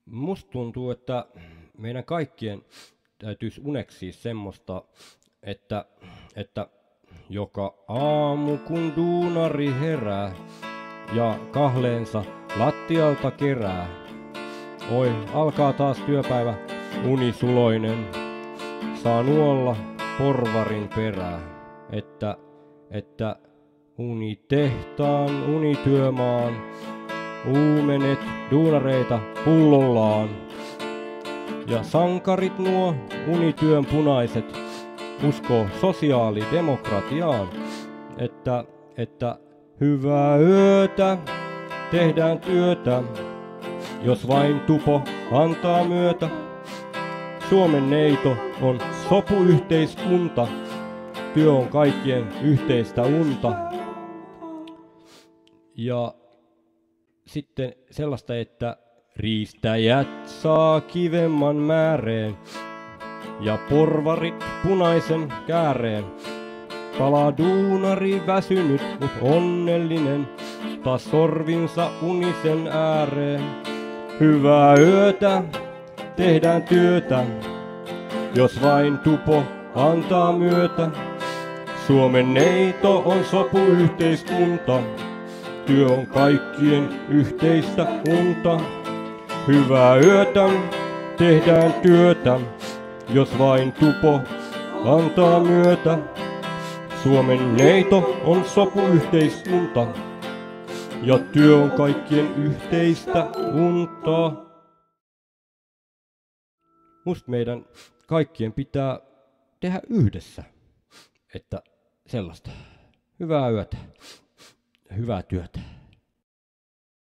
Musta tuntuu, että meidän kaikkien täytyisi uneksia semmoista, että joka aamu kun duunari herää ja kahleensa lattialta kerää. Oi, alkaa taas työpäivä, unisuloinen, saa nuolla porvarin perää, että unitehtaan, unityömaan, uumenet duunareita pullollaan. Ja sankarit nuo unityön punaiset uskoo sosiaalidemokratiaan, että hyvää yötä, tehdään työtä, jos vain tupo antaa myötä. Suomen neito on sopuyhteiskunta, työ on kaikkien yhteistä unta. Ja sitten sellaista, että riistäjät saa kivemman määreen ja porvarit punaisen kääreen. Palaa duunari väsynyt, mut onnellinen, taas sorvinsa unisen ääreen. Hyvää yötä, tehdään työtä, jos vain tupo antaa myötä. Suomen neito on sopuyhteiskunta, työ on kaikkien yhteistä unta. Hyvää yötä, tehdään työtä, jos vain tupo antaa myötä. Suomen neito on sopuyhteiskunta, ja työ on kaikkien yhteistä unta. Musta meidän kaikkien pitää tehdä yhdessä, että sellaista. Hyvää yötä, hyvää työtä.